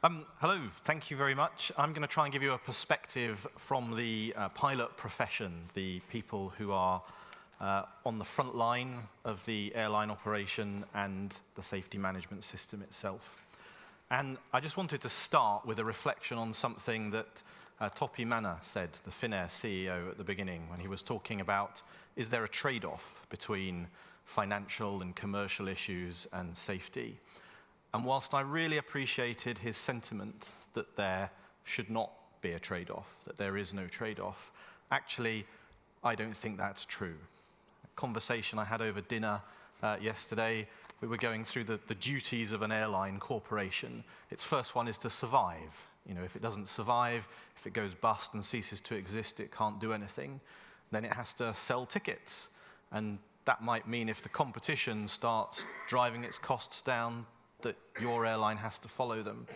Hello, thank you very much. I'm going to try and give you a perspective from the pilot profession, the people who are on the front line of the airline operation and the safety management system itself. And I just wanted to start with a reflection on something that Topi Manna said, the Finnair CEO, at the beginning when he was talking about, is there a trade-off between financial and commercial issues and safety? And whilst I really appreciated his sentiment that there should not be a trade-off, that there is no trade-off, actually, I don't think that's true. A conversation I had over dinner yesterday, we were going through the duties of an airline corporation. Its first one is to survive. You know, if it doesn't survive, if it goes bust and ceases to exist, it can't do anything. Then it has to sell tickets. And that might mean if the competition starts driving its costs down, that your airline has to follow them.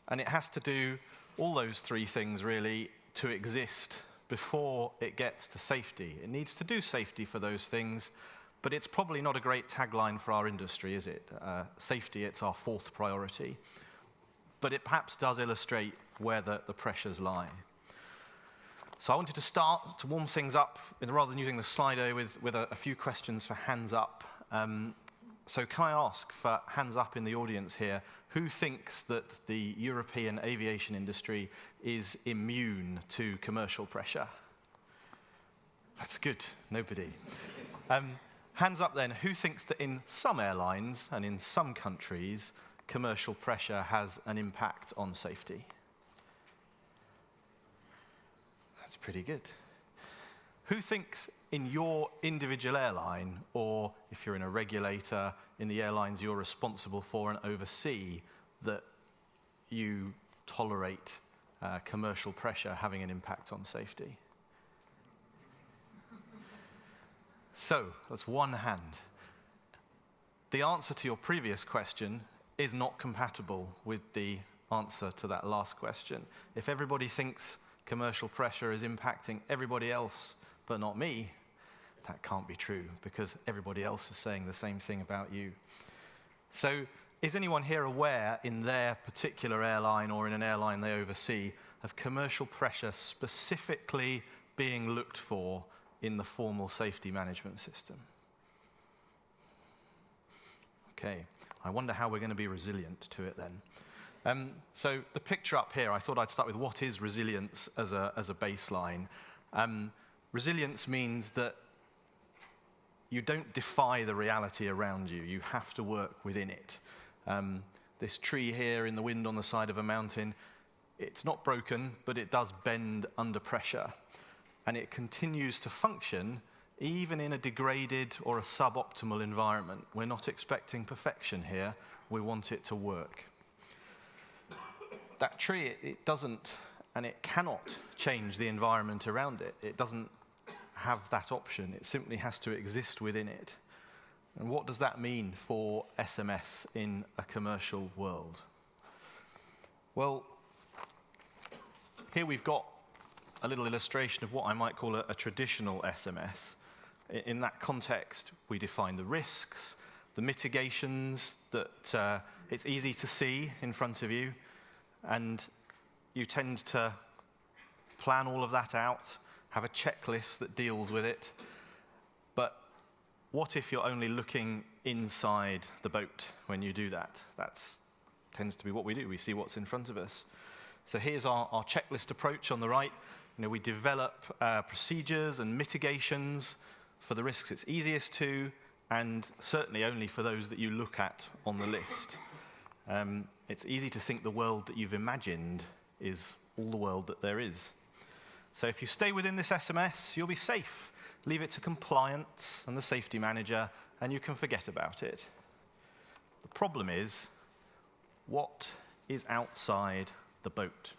And it has to do all those three things, really, to exist before it gets to safety. It needs to do safety for those things, but it's probably not a great tagline for our industry, is it? Safety, it's our fourth priority. But it perhaps does illustrate where the pressures lie. So I wanted to start to warm things up, rather than using the Slido, with a few questions for hands up. So can I ask for hands up in the audience here, who thinks that the European aviation industry is immune to commercial pressure? That's good, nobody. Hands up then, who thinks that in some airlines and in some countries, commercial pressure has an impact on safety? That's pretty good. Who thinks in your individual airline, or if you're in a regulator in the airlines you're responsible for and oversee, that you tolerate commercial pressure having an impact on safety? So, that's one hand. The answer to your previous question is not compatible with the answer to that last question. If everybody thinks commercial pressure is impacting everybody else but not me, that can't be true, because everybody else is saying the same thing about you. So, is anyone here aware in their particular airline or in an airline they oversee of commercial pressure specifically being looked for in the formal safety management system? Okay, I wonder how we're going to be resilient to it then. So the picture up here, I thought I'd start with what is resilience as a baseline. Resilience means that you don't defy the reality around you. You have to work within it. This tree here in the wind on the side of a mountain, it's not broken, but it does bend under pressure. And it continues to function even in a degraded or a suboptimal environment. We're not expecting perfection here. We want it to work. That tree, it doesn't, and it cannot change the environment around it. It doesn't have that option. It simply has to exist within it. And what does that mean for SMS in a commercial world? Well, here we've got a little illustration of what I might call a traditional SMS. In that context, we define the risks, the mitigations that it's easy to see in front of you, and you tend to plan all of that out, have a checklist that deals with it. But what if you're only looking inside the boat when you do that? That tends to be what we do. We see what's in front of us. So here's our checklist approach on the right. You know, we develop procedures and mitigations for the risks it's easiest to, and certainly only for those that you look at on the list. It's easy to think the world that you've imagined is all the world that there is. So if you stay within this SMS, you'll be safe. Leave it to compliance and the safety manager, and you can forget about it. The problem is, what is outside the boat?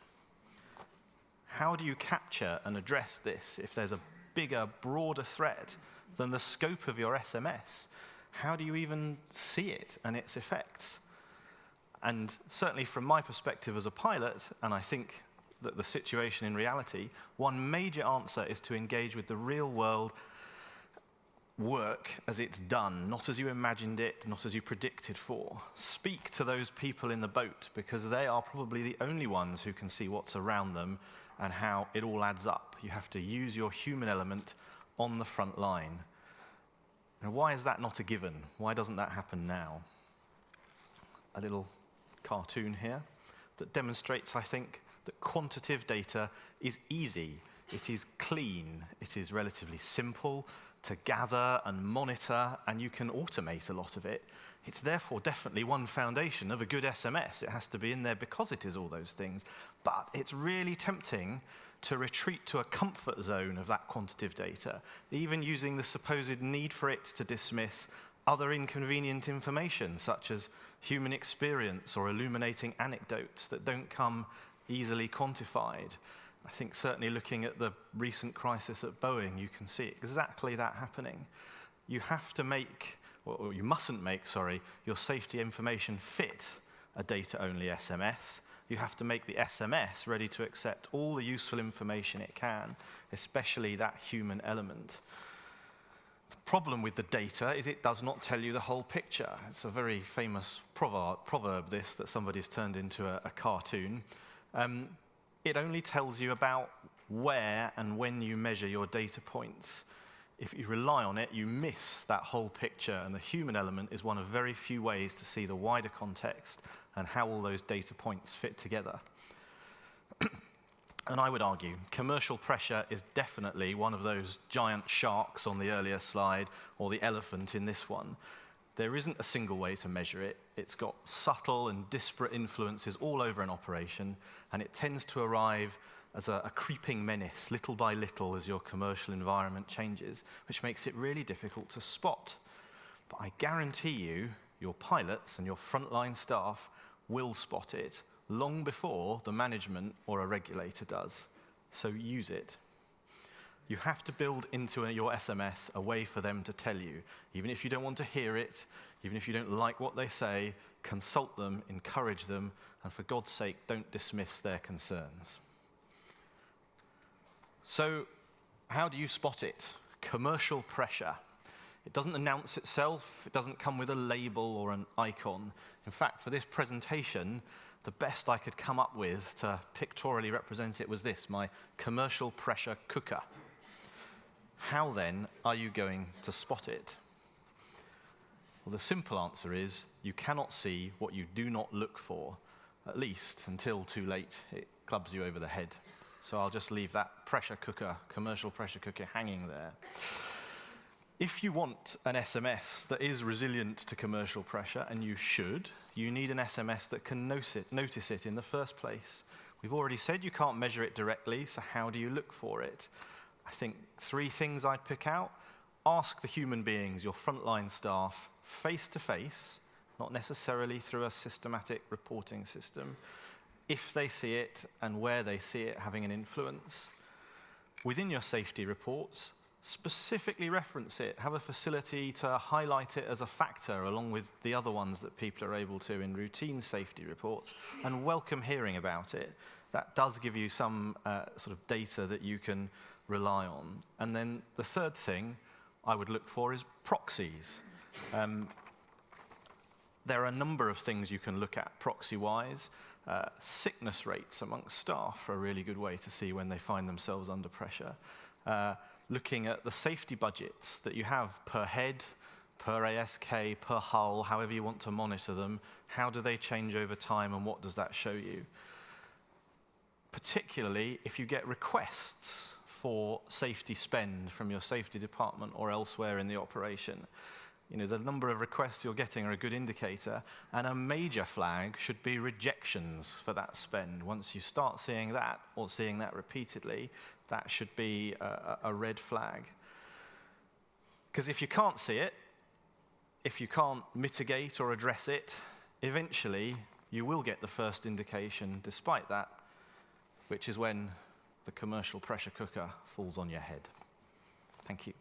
How do you capture and address this if there's a bigger, broader threat than the scope of your SMS? How do you even see it and its effects? And certainly from my perspective as a pilot, and I think that the situation in reality, one major answer is to engage with the real world work as it's done, not as you imagined it, not as you predicted for. Speak to those people in the boat, because they are probably the only ones who can see what's around them and how it all adds up. You have to use your human element on the front line. And why is that not a given? Why doesn't that happen now? A little cartoon here that demonstrates, I think, that quantitative data is easy. It is clean. It is relatively simple to gather and monitor, and you can automate a lot of it. It's therefore definitely one foundation of a good SMS. It has to be in there because it is all those things. But it's really tempting to retreat to a comfort zone of that quantitative data, even using the supposed need for it to dismiss other inconvenient information, such as human experience or illuminating anecdotes that don't come easily quantified. I think certainly looking at the recent crisis at Boeing, you can see exactly that happening. You have to make, or you mustn't make, sorry, your safety information fit a data-only SMS. You have to make the SMS ready to accept all the useful information it can, especially that human element. The problem with the data is it does not tell you the whole picture. It's a very famous proverb this, that somebody's turned into a cartoon. It only tells you about where and when you measure your data points. If you rely on it, you miss that whole picture, and the human element is one of very few ways to see the wider context and how all those data points fit together. And I would argue commercial pressure is definitely one of those giant sharks on the earlier slide, or the elephant in this one. There isn't a single way to measure it. It's got subtle and disparate influences all over an operation, and it tends to arrive as a creeping menace, little by little, as your commercial environment changes, which makes it really difficult to spot. But I guarantee you, your pilots and your frontline staff will spot it long before the management or a regulator does. So use it. You have to build into your SMS a way for them to tell you. Even if you don't want to hear it, even if you don't like what they say, consult them, encourage them, and for God's sake, don't dismiss their concerns. So, how do you spot it? Commercial pressure. It doesn't announce itself, it doesn't come with a label or an icon. In fact, for this presentation, the best I could come up with to pictorially represent it was this, my commercial pressure cooker. How then are you going to spot it? Well, the simple answer is you cannot see what you do not look for, at least until too late it clubs you over the head. So I'll just leave that pressure cooker, commercial pressure cooker, hanging there. If you want an SMS that is resilient to commercial pressure, and you should, you need an SMS that can notice it in the first place. We've already said you can't measure it directly, so how do you look for it? I think 3 things I'd pick out. Ask the human beings, your frontline staff, face to face, not necessarily through a systematic reporting system, if they see it and where they see it having an influence. Within your safety reports, specifically reference it. Have a facility to highlight it as a factor along with the other ones that people are able to in routine safety reports, and welcome hearing about it. That does give you some sort of data that you can rely on. And then the third thing I would look for is proxies. There are a number of things you can look at proxy-wise. Sickness rates amongst staff are a really good way to see when they find themselves under pressure. Looking at the safety budgets that you have per head, per ASK, per hull, however you want to monitor them, how do they change over time and what does that show you? Particularly if you get requests for safety spend from your safety department or elsewhere in the operation. You know, the number of requests you're getting are a good indicator, and a major flag should be rejections for that spend. Once you start seeing that, or seeing that repeatedly, that should be a red flag. Because if you can't see it, if you can't mitigate or address it, eventually you will get the first indication despite that, which is when the commercial pressure cooker falls on your head. Thank you.